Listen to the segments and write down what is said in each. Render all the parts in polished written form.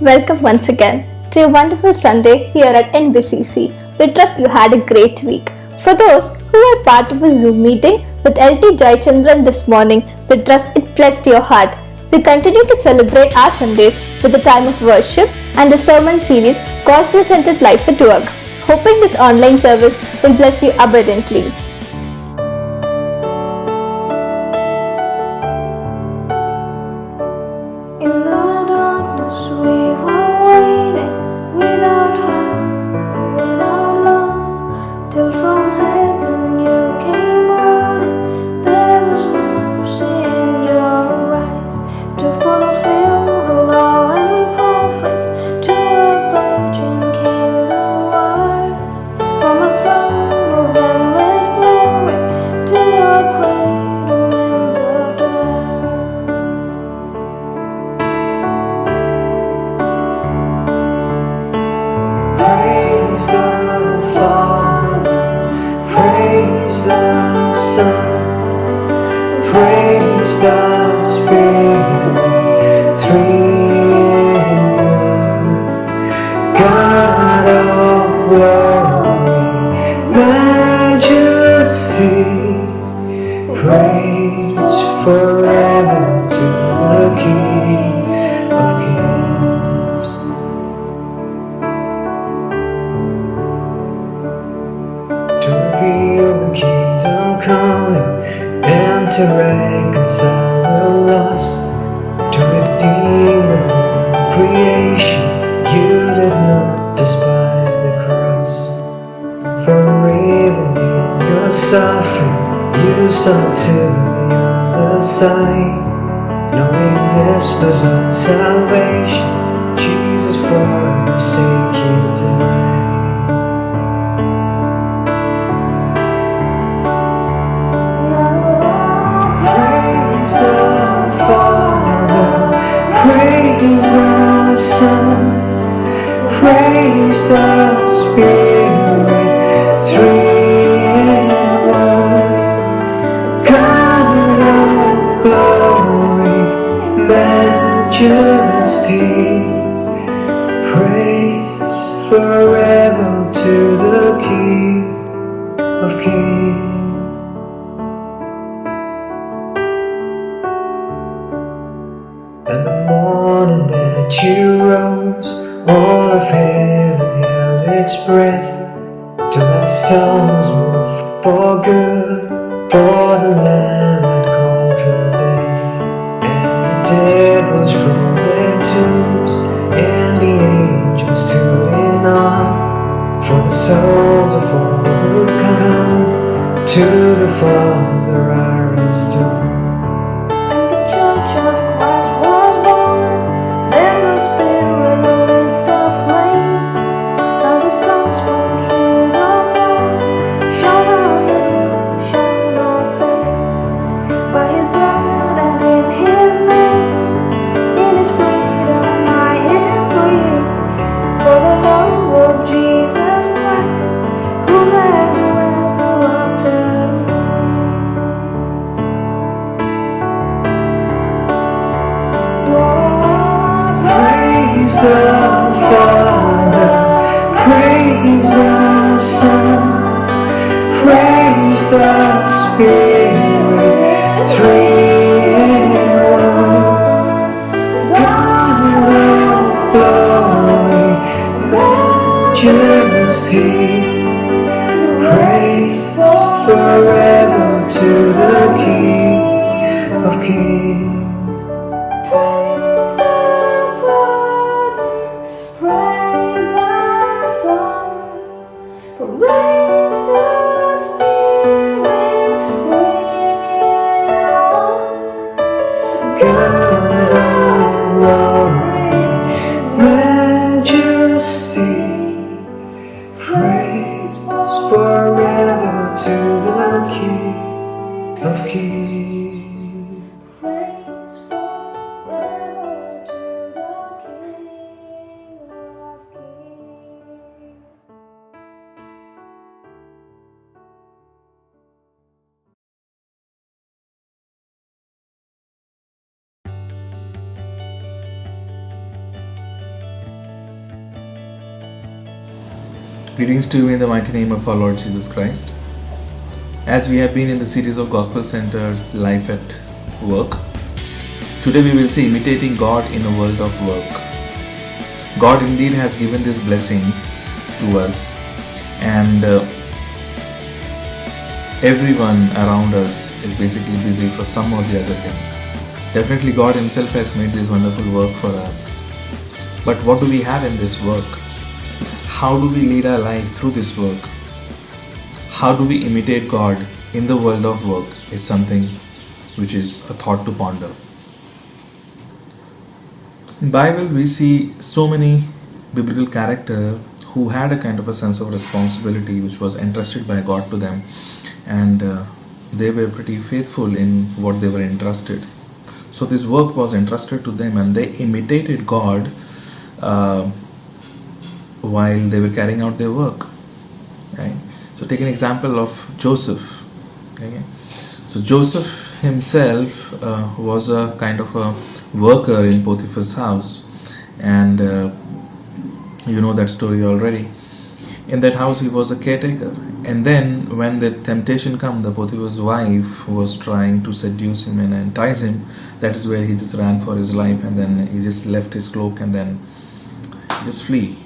Welcome once again to a wonderful Sunday here at NBCC. We trust you had a great week. For those who are part of a Zoom meeting with LT Joychandran this morning, we trust it blessed your heart. We continue to celebrate our Sundays with a time of worship and the sermon series Gospel Centered Life at Work. Hoping this online service will bless you abundantly. In the darkness we were waiting, without hope, without love, till from heaven you came running. There was mercy in your eyes to fulfill the law and prophets. To a virgin came the word, from a throne of endless glory to a cradle in the dirt. Praise the Father, praise the Son, praise the Spirit, three in one. God of glory, majesty, praise forever to the King of Kings. To reveal the kingdom coming and to reconcile the lost, to redeem the whole creation. You did not despise the cross, for even in your suffering you saw to the other side, knowing this was our salvation. Jesus, for your sake you died. Praise the Father, praise the Son, praise the Spirit, three in one. God of glory, majesty, praise forever to the King of Kings. And the morning that you rose, all of heaven held its breath, till that stones moved for good, for the Lamb had conquered death. And the dead rose from their tombs, and the angels stood in awe, for the souls of all who'd come to the Father are restored. And the Church of Christ was born. Then the Spirit lit the flame. Now this gospel through the world shall not live, shall not fade. By His blood and in His name, in His freedom I am free. For the love of Jesus Christ, who has resurrected me. Praise the Father, praise the Son, praise the Spirit, three in one. God of glory, majesty, praise forever to the King of Kings. Praise the Father, praise the Son, praise the Spirit, Greetings to you in the mighty name of our Lord Jesus Christ. As we have been in the series of Gospel Centered Life at Work, today we will see imitating God in a world of work. God indeed has given this blessing to us, and everyone around us is basically busy for some or the other thing. Definitely God Himself has made this wonderful work for us. But what do we have in this work? How do we lead our life through this work? How do we imitate God in the world of work is something which is a thought to ponder. In Bible we see so many biblical characters who had a kind of a sense of responsibility which was entrusted by God to them, and they were pretty faithful in what they were entrusted. So this work was entrusted to them and they imitated God while they were carrying out their work. Right? So take an example of Joseph. Okay? So Joseph himself was a kind of a worker in Potiphar's house, and you know that story already. In that house he was a caretaker, and then when the temptation came, the Potiphar's wife was trying to seduce him and entice him. That is where he just ran for his life, and then he just left his cloak and then just flee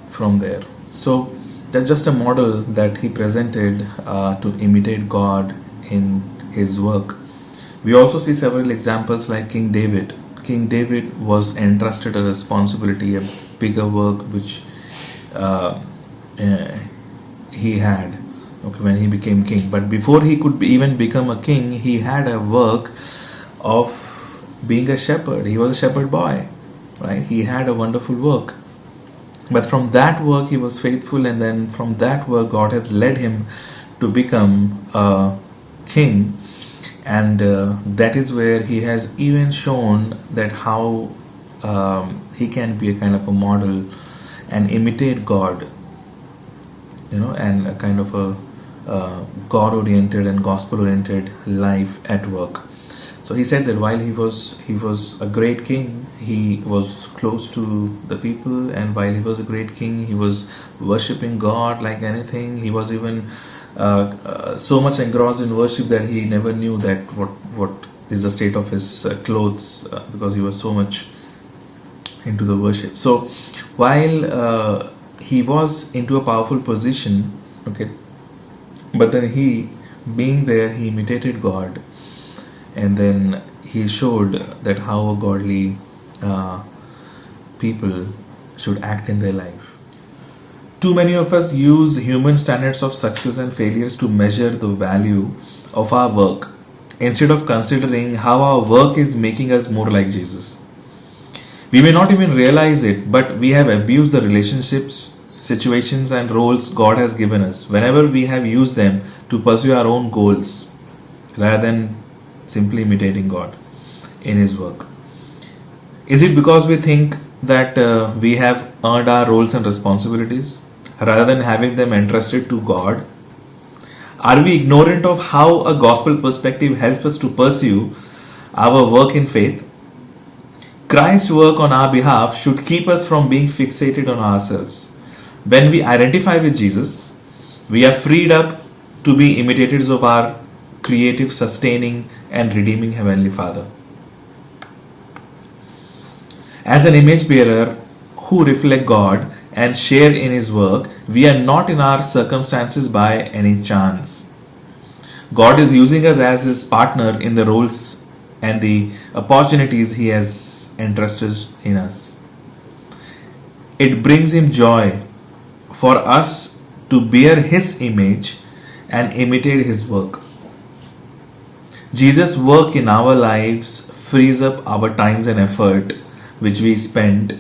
from there. So that's just a model that he presented to imitate God in his work. We also see several examples like King David. King David was entrusted a responsibility, a bigger work which he had when he became king. But before he could even become a king, he had a work of being a shepherd. He was a shepherd boy, right? He had a wonderful work. But from that work he was faithful, and then from that work God has led him to become a king, and that is where he has even shown that how he can be a kind of a model and imitate God, and a kind of a God-oriented and gospel-oriented life at work. So he said that while he was a great king, he was close to the people, and while he was a great king, he was worshipping God like anything. He was even so much engrossed in worship that he never knew that what is the state of his clothes, because he was so much into the worship. So while he was into a powerful position, okay, but then he, being there, he imitated God. And then he showed that how a godly people should act in their life. Too many of us use human standards of success and failures to measure the value of our work, instead of considering how our work is making us more like Jesus. We may not even realize it, but we have abused the relationships, situations, and roles God has given us whenever we have used them to pursue our own goals rather than simply imitating God in His work. Is it because we think that we have earned our roles and responsibilities rather than having them entrusted to God? Are we ignorant of how a gospel perspective helps us to pursue our work in faith? Christ's work on our behalf should keep us from being fixated on ourselves. When we identify with Jesus, we are freed up to be imitators of our creative, sustaining, and redeeming Heavenly Father. As an image bearer who reflect God and share in His work, we are not in our circumstances by any chance. God is using us as His partner in the roles and the opportunities He has entrusted in us. It brings Him joy for us to bear His image and imitate His work. Jesus' work in our lives frees up our times and effort which we spent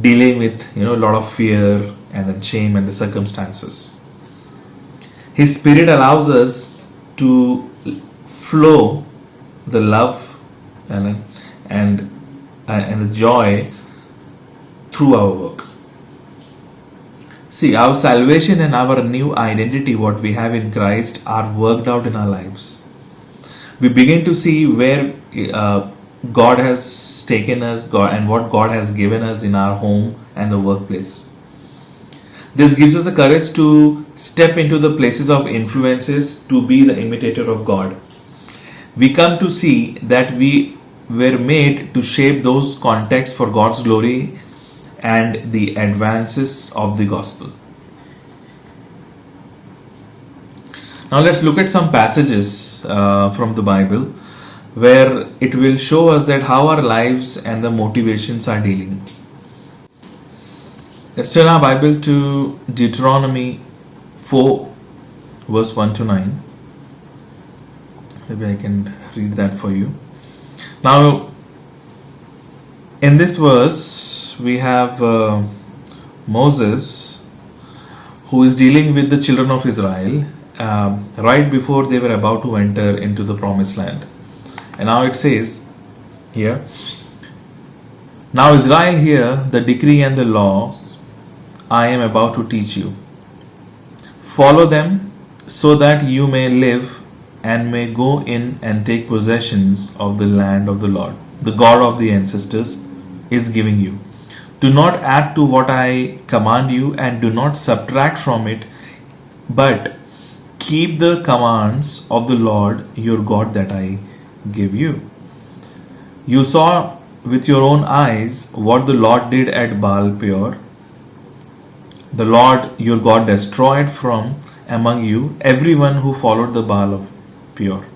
dealing with a lot of fear and then shame and the circumstances. His Spirit allows us to flow the love and the joy through our work. See, our salvation and our new identity, what we have in Christ, are worked out in our lives. We begin to see where God has taken us, and what God has given us in our home and the workplace. This gives us the courage to step into the places of influences to be the imitator of God. We come to see that we were made to shape those contexts for God's glory and the advances of the gospel. Now let's look at some passages from the Bible where it will show us that how our lives and the motivations are dealing. Let's turn our Bible to Deuteronomy 4 verse 1 to 9. Maybe I can read that for you. Now in this verse we have Moses, who is dealing with the children of Israel right before they were about to enter into the promised land. And now it says here, now Israel, hear the decree and the laws I am about to teach you. Follow them so that you may live and may go in and take possessions of the land of the Lord, the God of the ancestors, is giving you. Do not add to what I command you, and do not subtract from it, but keep the commands of the Lord your God that I give you. You saw with your own eyes what the Lord did at Baal Peor. The Lord your God destroyed from among you everyone who followed the Baal of Peor.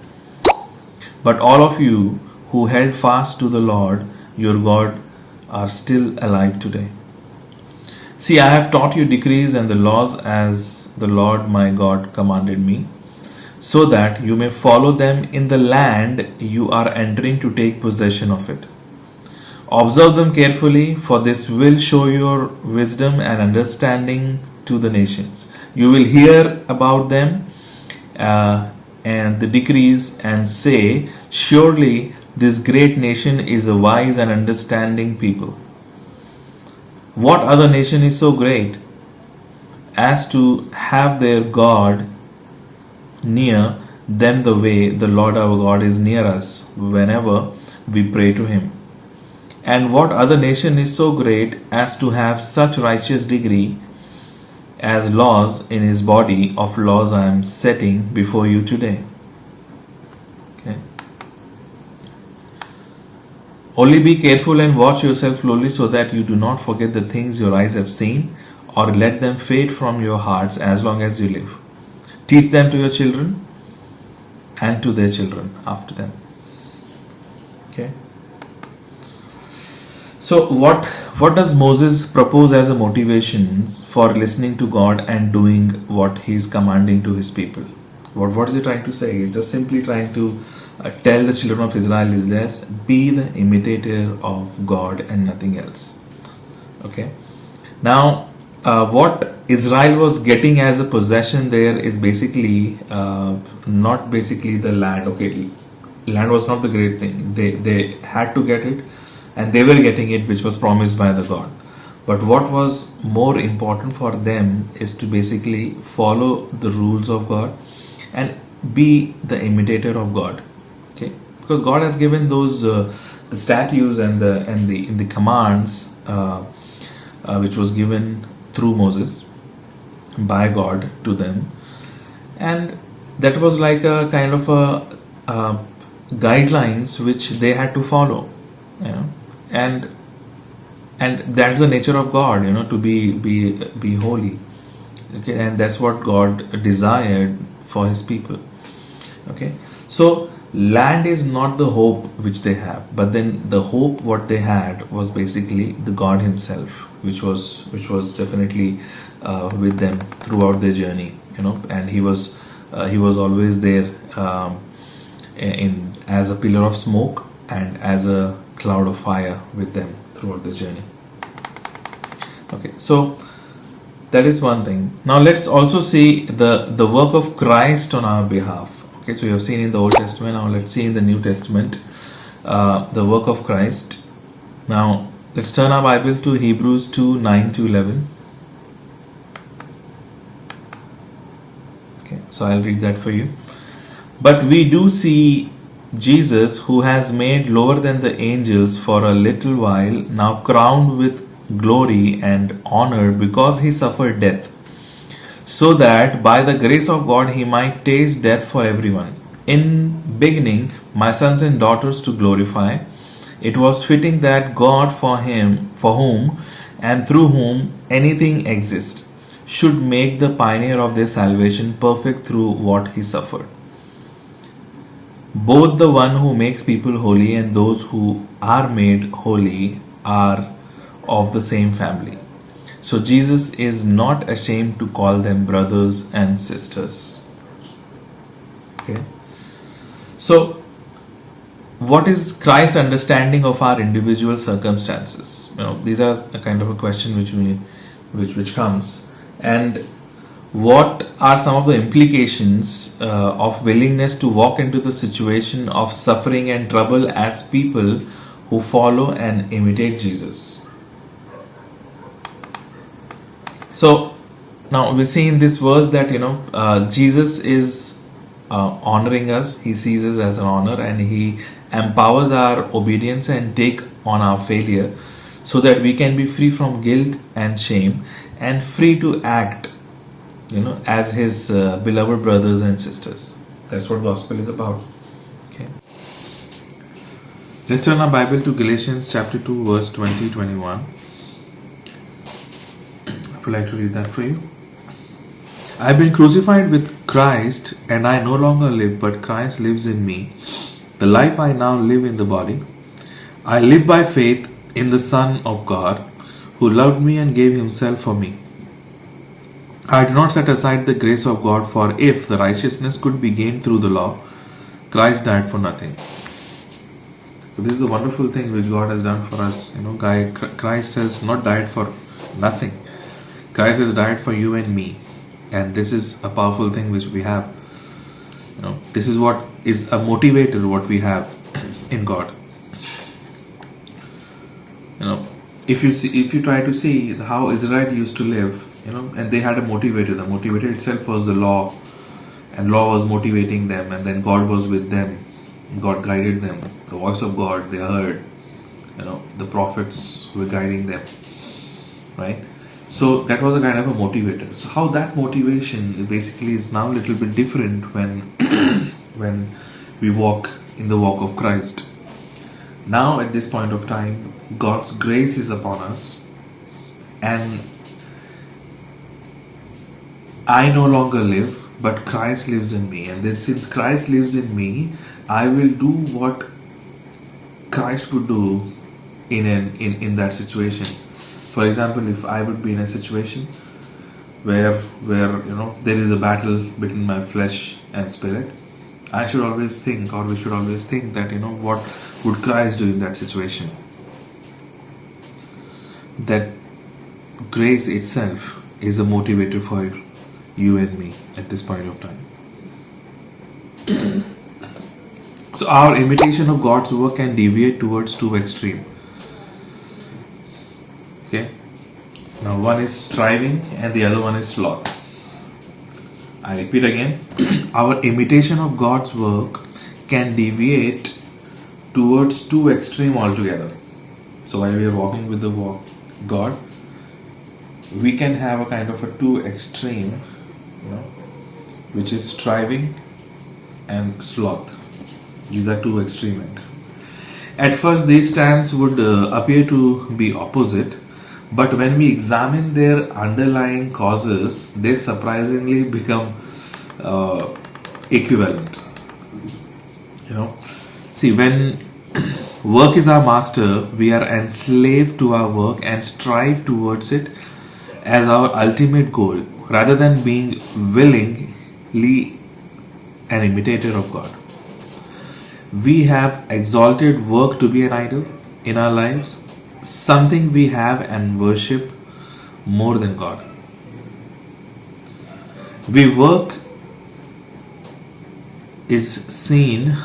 But all of you who held fast to the Lord your God are still alive today. See, I have taught you decrees and the laws as the Lord my God commanded me, so that you may follow them in the land you are entering to take possession of it. Observe them carefully, for this will show your wisdom and understanding to the nations. You will hear about them and the decrees and say, surely this great nation is a wise and understanding people. What other nation is so great as to have their God near them the way the Lord our God is near us whenever we pray to Him? And what other nation is so great as to have such righteous degree as laws in His body of laws I am setting before you today? Okay. Only be careful and watch yourself closely so that you do not forget the things your eyes have seen, or let them fade from your hearts as long as you live. Teach them to your children and to their children after them. Okay. So what does Moses propose as a motivation for listening to God and doing what he is commanding to his people? What is he trying to say? He's just simply trying to tell the children of Israel is this: be the imitator of God and nothing else. Okay. Now, what Israel was getting as a possession there is basically not basically the land. Okay, land was not the great thing. They had to get it, and they were getting it, which was promised by the God. But what was more important for them is to basically follow the rules of God and be the imitator of God. Okay, because God has given those the statutes and the commands which was given through Moses by God to them, and that was like a kind of a guidelines which they had to follow, you know, and that's the nature of God, you know, to be holy. Okay, and that's what God desired for His people. Okay, so land is not the hope which they have, but then the hope what they had was basically the God Himself, which was definitely with them throughout their journey, you know, and He was always there in as a pillar of smoke and as a cloud of fire with them throughout the journey. Okay, so that is one thing. Now let's also see the work of Christ on our behalf. Okay, so you have seen in the Old Testament. Now let's see in the New Testament the work of Christ. Now let's turn our Bible to Hebrews 2:9 to 11. Okay, so I'll read that for you. But we do see Jesus, who has made lower than the angels for a little while, now crowned with glory, and honor because he suffered death, so that by the grace of God he might taste death for everyone. In beginning, my sons and daughters to glorify, it was fitting that God for whom and through whom anything exists, should make the pioneer of their salvation perfect through what he suffered. Both the one who makes people holy and those who are made holy are of the same family. So Jesus is not ashamed to call them brothers and sisters. Okay. So what is Christ's understanding of our individual circumstances? These are a kind of a question which comes. And what are some of the implications of willingness to walk into the situation of suffering and trouble as people who follow and imitate Jesus? So now we see in this verse that Jesus is honoring us. He sees us as an honor, and he empowers our obedience and take on our failure, so that we can be free from guilt and shame and free to act as his beloved brothers and sisters. That's what gospel is about. Okay. Let's turn our Bible to Galatians chapter 2 verse 20-21. I would like to read that for you. I have been crucified with Christ, and I no longer live, but Christ lives in me. The life I now live in the body, I live by faith in the Son of God, who loved me and gave himself for me. I do not set aside the grace of God, for if the righteousness could be gained through the law, Christ died for nothing. So this is the wonderful thing which God has done for us. Christ has not died for nothing. Christ has died for you and me. And this is a powerful thing which we have. This is what is a motivator, what we have in God. If you try to see how Israel used to live, and they had a motivator. The motivator itself was the law, and law was motivating them, and then God was with them. God guided them. The voice of God they heard. The prophets were guiding them, right? So that was a kind of a motivator. So how that motivation basically is now a little bit different when when we walk in the walk of Christ. Now at this point of time, God's grace is upon us, and I no longer live, but Christ lives in me. And then since Christ lives in me, I will do what Christ would do in that situation. For example, if I would be in a situation where there is a battle between my flesh and spirit, I should always think, or we should always think that what would Christ do in that situation? That grace itself is a motivator for you and me at this point of time. So our imitation of God's work can deviate towards two extremes. Okay. Now one is striving and the other one is sloth. I repeat again. Our imitation of God's work can deviate towards two extremes altogether. So while we are walking with the God, we can have a kind of a two extreme, which is striving and sloth. These are two extreme ends. At first, these stands would appear to be opposite, but when we examine their underlying causes, they surprisingly become equivalent. See, when work is our master, we are enslaved to our work and strive towards it as our ultimate goal, rather than being willingly an imitator of God. We have exalted work to be an idol in our lives, something we have and worship more than God. We work is seen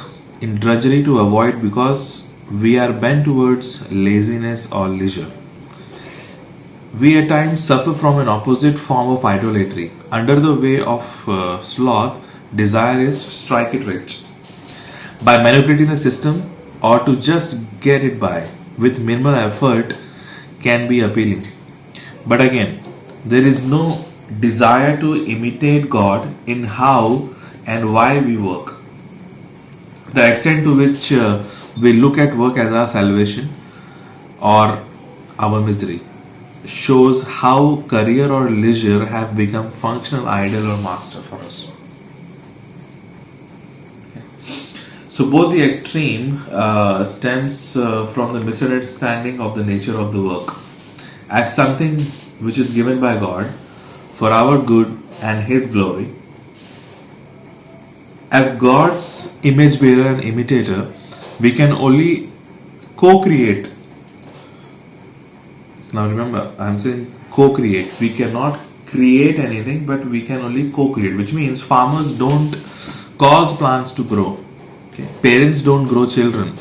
in drudgery to avoid because we are bent towards laziness or leisure. We at times suffer from an opposite form of idolatry. Under the way of sloth, desire is strike it rich by manipulating the system, or to just get it by with minimal effort, can be appealing. But again, there is no desire to imitate God in how and why we work. The extent to which we look at work as our salvation or our misery shows how career or leisure have become functional idol or master for us. So both the extreme stems from the misunderstanding of the nature of the work as something which is given by God for our good and His glory. As God's image bearer and imitator, we can only co-create. Now remember, I am saying co-create. We cannot create anything, but we can only co-create, which means farmers don't cause plants to grow. Okay? Parents don't grow children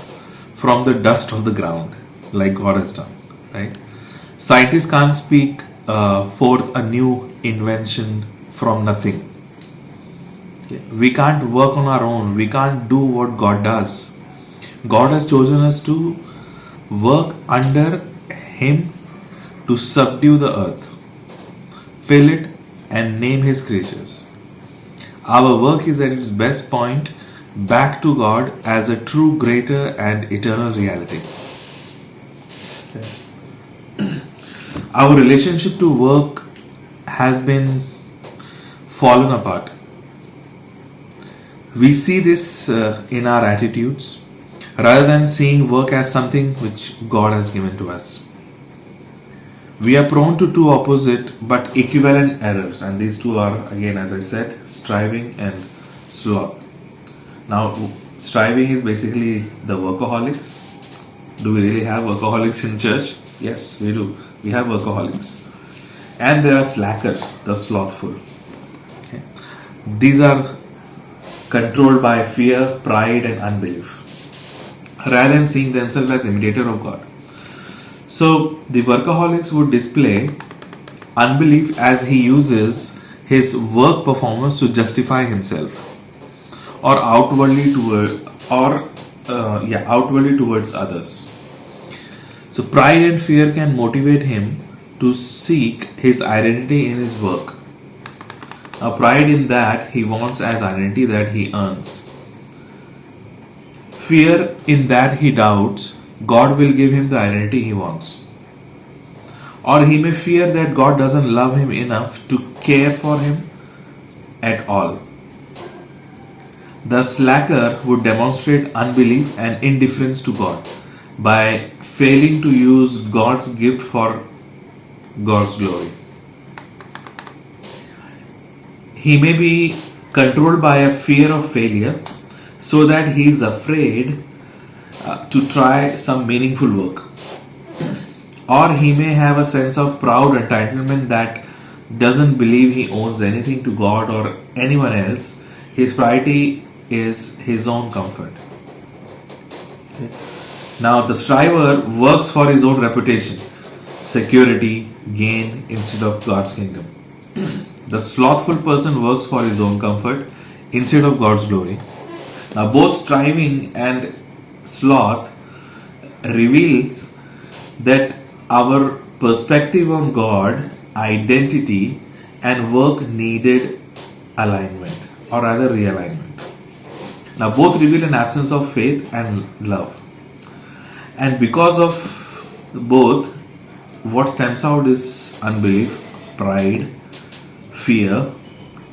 from the dust of the ground like God has done. Right? Scientists can't speak forth a new invention from nothing. Okay? We can't work on our own. We can't do what God does. God has chosen us to work under Him to subdue the earth, fill it, and name His creatures. Our work is at its best point back to God as a true, greater, and eternal reality. Okay. Our relationship to work has been fallen apart. We see this in our attitudes rather than seeing work as something which God has given to us. We are prone to two opposite but equivalent errors, and these two are, again, as I said, striving and sloth. Now, striving is basically the workaholics. Do we really have workaholics in church? Yes, we do. We have workaholics. And there are slackers, the slothful. Okay. These are controlled by fear, pride, and unbelief, rather than seeing themselves as imitator of God. So the workaholics would display unbelief as he uses his work performance to justify himself, or outwardly towards others. So pride and fear can motivate him to seek his identity in his work. Now, pride in that he wants as identity that he earns. Fear in that he doubts God will give him the identity he wants. Or he may fear that God doesn't love him enough to care for him at all. The slacker would demonstrate unbelief and indifference to God by failing to use God's gift for God's glory. He may be controlled by a fear of failure so that he is afraid to try some meaningful work. Or he may have a sense of proud entitlement that doesn't believe he owns anything to God or anyone else. His priority is his own comfort. Okay. Now, the striver works for his own reputation, security, gain instead of God's kingdom. The slothful person works for his own comfort instead of God's glory. Now, both striving and sloth reveals that our perspective on God, identity, and work needed alignment, or rather realignment. Now, both reveal an absence of faith and love. And because of both, what stems out is unbelief, pride, fear,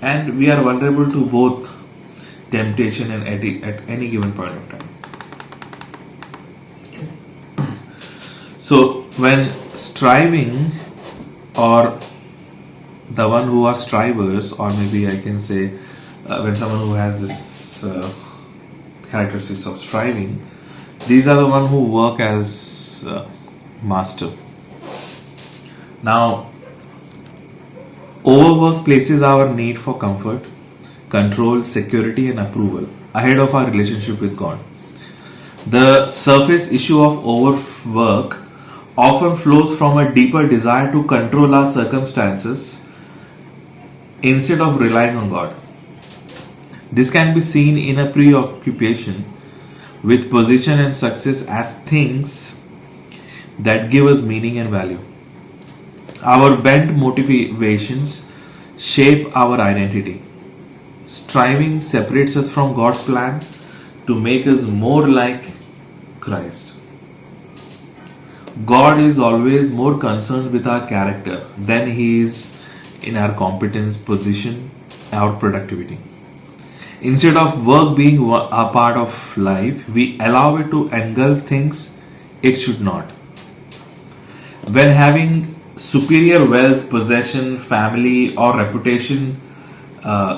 and we are vulnerable to both temptation and at any given point of time. So when striving, or the one who are strivers, or maybe I can say when someone who has this characteristics of striving, these are the one who work as master. Now, overwork places our need for comfort, control, security, and approval ahead of our relationship with God. The surface issue of overwork often flows from a deeper desire to control our circumstances instead of relying on God. This can be seen in a preoccupation with position and success as things that give us meaning and value. Our bent motivations shape our identity. Striving separates us from God's plan to make us more like Christ. God is always more concerned with our character than He is in our competence, position, or productivity. Instead of work being a part of life, we allow it to engulf things it should not. When having superior wealth, possession, family, or reputation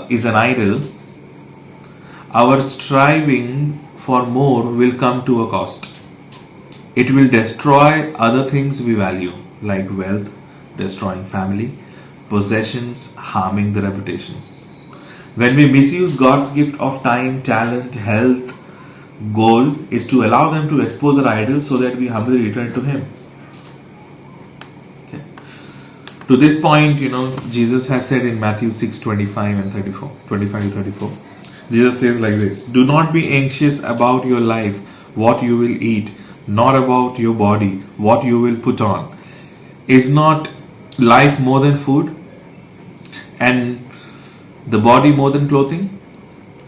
is an idol, our striving for more will come to a cost. It will destroy other things we value, like wealth, destroying family, possessions, harming the reputation. When we misuse God's gift of time, talent, health, goal is to allow them to expose our idols so that we humbly return to Him. Okay. To this point, Jesus has said in Matthew 6:25 and 34, 25 to 34, Jesus says like this: "Do not be anxious about your life, what you will eat, nor about your body, what you will put on. Is not life more than food, and the body more than clothing?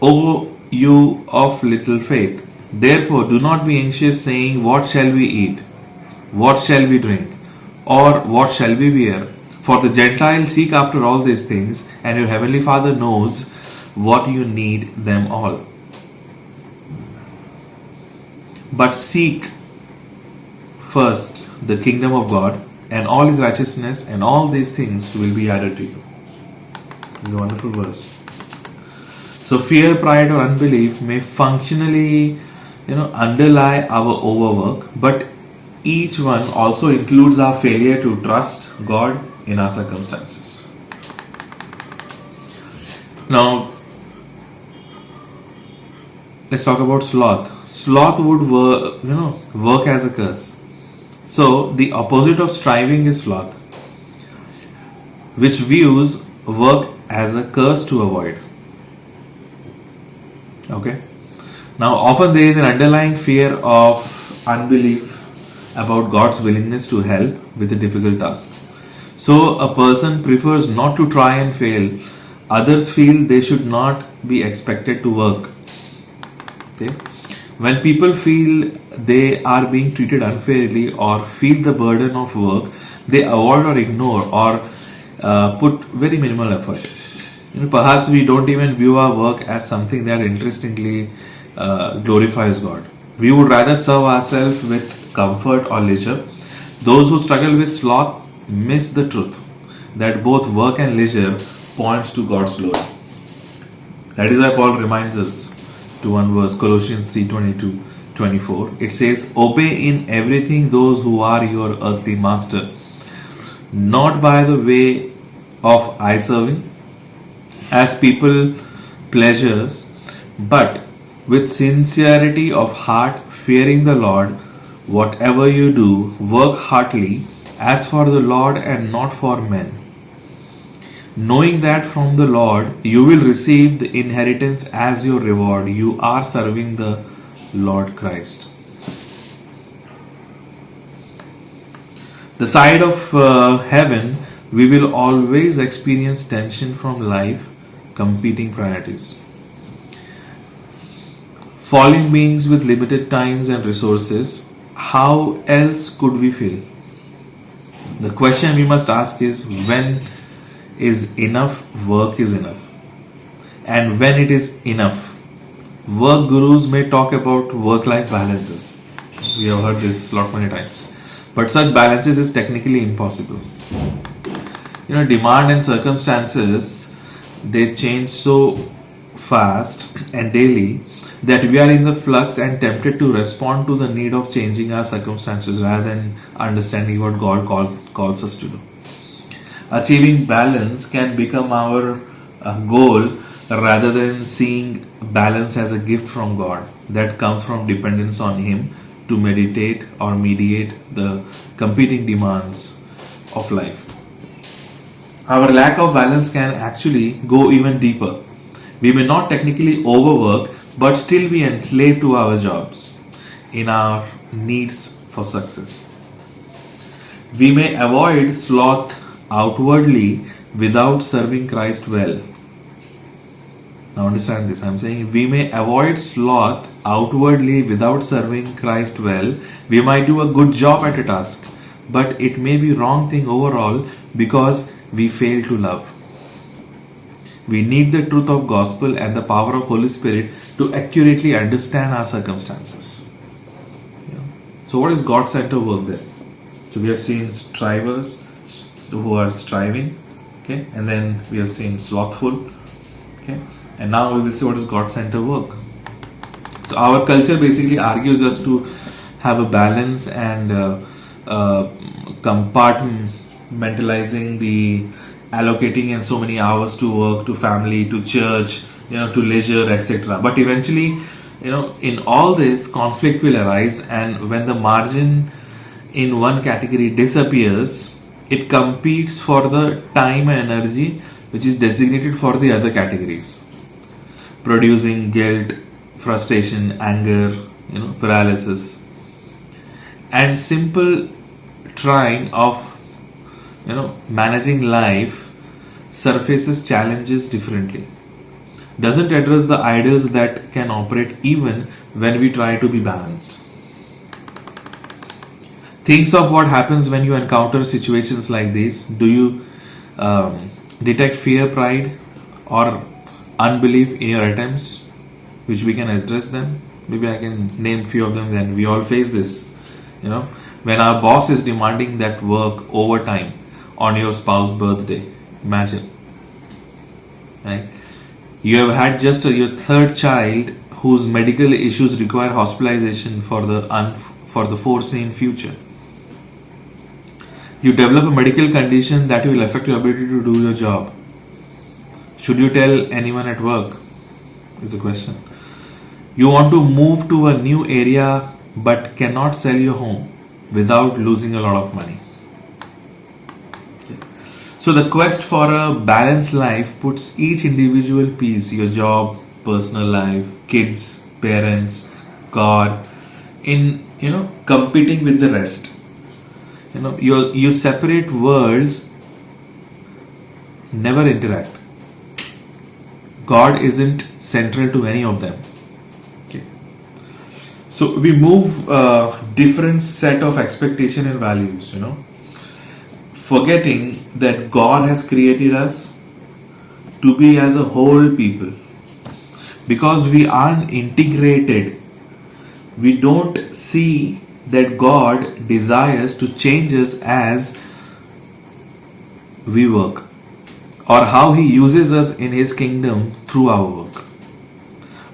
O you of little faith, therefore do not be anxious, saying, What shall we eat? What shall we drink? Or what shall we wear? For the Gentiles seek after all these things, and your heavenly Father knows what you need them all. But seek first the kingdom of God and all His righteousness, and all these things will be added to you." It's a wonderful verse. So fear, pride, or unbelief may functionally, underlie our overwork, but each one also includes our failure to trust God in our circumstances. Now, let's talk about sloth. Sloth would work as a curse. So the opposite of striving is sloth, which views work as a curse to avoid. Okay. Now, often there is an underlying fear of unbelief about God's willingness to help with a difficult task. So a person prefers not to try and fail. Others feel they should not be expected to work. Okay. When people feel they are being treated unfairly or feel the burden of work, they avoid or ignore or put very minimal effort. Perhaps we don't even view our work as something that interestingly glorifies God. We would rather serve ourselves with comfort or leisure. Those who struggle with sloth miss the truth that both work and leisure points to God's glory. That is why Paul reminds us to one verse, Colossians 3:22-24. It says, "Obey in everything those who are your earthly master, not by the way of eye serving as people pleasures, but with sincerity of heart, fearing the Lord. Whatever you do, work heartily as for the Lord and not for men, knowing that from the Lord you will receive the inheritance as your reward. You are serving the Lord Christ." The side of heaven, we will always experience tension from life, competing priorities. Fallen beings with limited times and resources, how else could we feel? The question we must ask is, when is enough work is enough? And when it is enough? Work gurus may talk about work-life balances. We have heard this lot many times. But such balances is technically impossible. Demand and circumstances, they change so fast and daily that we are in the flux and tempted to respond to the need of changing our circumstances rather than understanding what God calls us to do. Achieving balance can become our goal rather than seeing balance as a gift from God that comes from dependence on Him to meditate or mediate the competing demands of life. Our lack of balance can actually go even deeper. We may not technically overwork, but still be enslaved to our jobs in our needs for success. We may avoid sloth outwardly without serving Christ well. Now understand this. I'm saying we may avoid sloth outwardly without serving Christ well. We might do a good job at a task, but it may be wrong thing overall because we fail to love. We need the truth of gospel and the power of Holy Spirit to accurately understand our circumstances. Yeah. So what is God-centered work then? So we have seen strivers who are striving, okay, and then we have seen slothful, okay, and now we will see what is God-centered work. So our culture basically argues us to have a balance and compartmentalizing the allocating in so many hours to work, to family, to church, to leisure, etc. But eventually, in all this, conflict will arise, and when the margin in one category disappears, it competes for the time and energy which is designated for the other categories, producing guilt, frustration, anger, paralysis, and simple trying of managing life surfaces challenges differently, doesn't address the ideals that can operate even when we try to be balanced. Thinks of what happens when you encounter situations like this. Do you detect fear, pride, or unbelief in your attempts, which we can address them? Maybe I can name few of them. Then we all face this. When our boss is demanding that work overtime on your spouse's birthday, imagine, right? You have had just your third child whose medical issues require hospitalization for the foreseen future. You develop a medical condition that will affect your ability to do your job. Should you tell anyone at work? Is the question. You want to move to a new area but cannot sell your home without losing a lot of money. So the quest for a balanced life puts each individual piece, your job, personal life, kids, parents, God, in competing with the rest. You separate worlds never interact. God isn't central to any of them. Okay. So we move different set of expectation and values, forgetting that God has created us to be as a whole people. Because we aren't integrated, we don't see that God desires to change us as we work, or how He uses us in His kingdom through our work.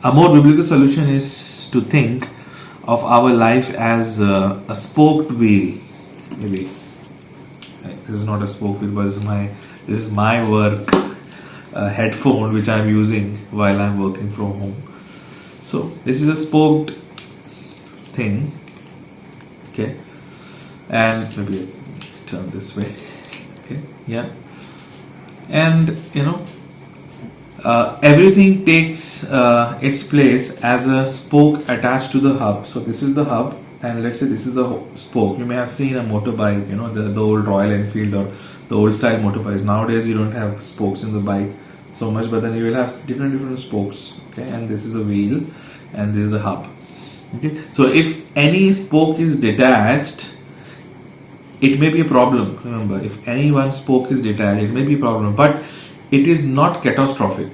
A more biblical solution is to think of our life as a spoked wheel. Maybe this is not a spoke wheel, but this is my work headphone which I am using while I am working from home. So this is a spoked thing. Okay, and maybe turn this way. Okay, yeah, and everything takes its place as a spoke attached to the hub. So this is the hub, and let's say this is the spoke. You may have seen a motorbike, the old Royal Enfield or the old style motorbikes. Nowadays you don't have spokes in the bike so much, but then you will have different spokes. Okay, and this is a wheel, and this is the hub. Okay, so if any spoke is detached, it may be a problem. Remember, if any one spoke is detached, it may be a problem, but it is not catastrophic.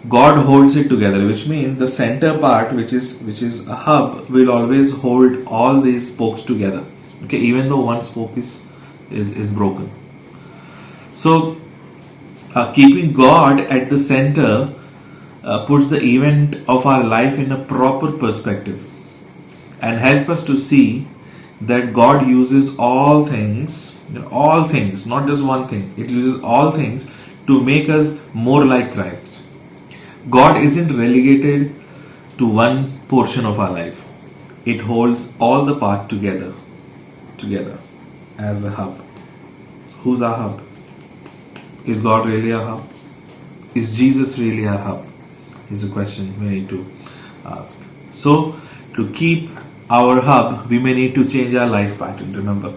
God holds it together, which means the center part, which is a hub, will always hold all these spokes together. Okay, even though one spoke is broken. So, keeping God at the center puts the event of our life in a proper perspective and help us to see that God uses all things, not just one thing. It uses all things to make us more like Christ. God isn't relegated to one portion of our life. It holds all the parts together as a hub. Who's our hub? Is God really a hub? Is Jesus really a hub? Is a question we need to ask. So, to keep our hub, we may need to change our life pattern. Remember,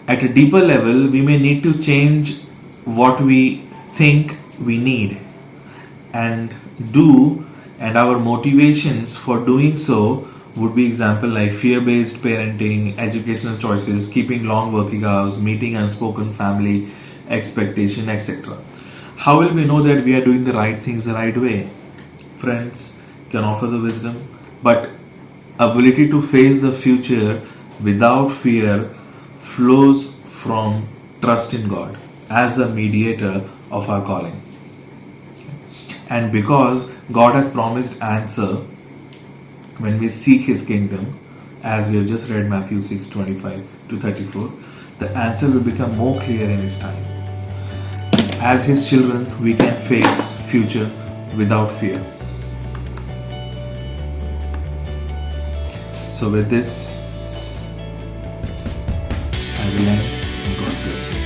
at a deeper level, we may need to change what we think we need and do, and our motivations for doing so would be example like fear-based parenting, educational choices, keeping long working hours, meeting unspoken family expectation, etc. How will we know that we are doing the right things the right way? Friends can offer the wisdom, but ability to face the future without fear flows from trust in God as the mediator of our calling. And because God has promised answer when we seek His kingdom, as we have just read Matthew 6:25 to 34, the answer will become more clear in His time. As His children, we can face future without fear. So with this, I will end, and God bless you.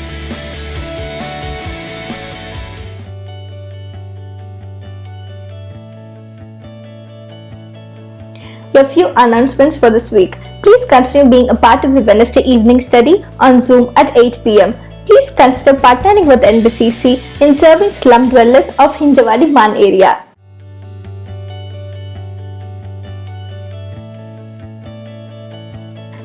Your few announcements for this week. Please continue being a part of the Wednesday evening study on Zoom at 8 pm. Please consider partnering with NBCC in serving slum dwellers of Hinjawadi Man area.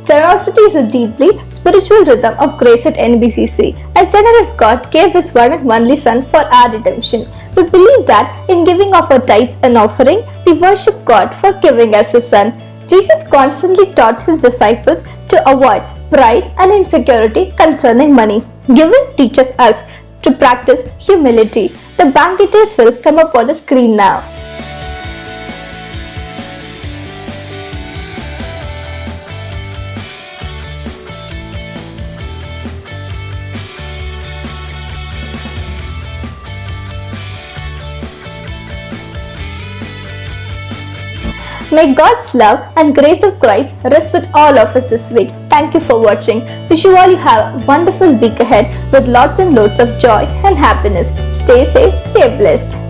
Generosity is a deeply spiritual rhythm of grace at NBCC. A generous God gave His one and only Son for our redemption. We believe that in giving of our tithes and offering, we worship God for giving us His Son. Jesus constantly taught His disciples to avoid pride and insecurity concerning money. Giving teaches us to practice humility. The bank details will come up on the screen now. May God's love and grace of Christ rest with all of us this week. Thank you for watching. Wish you all have a wonderful week ahead with lots and loads of joy and happiness. Stay safe, stay blessed.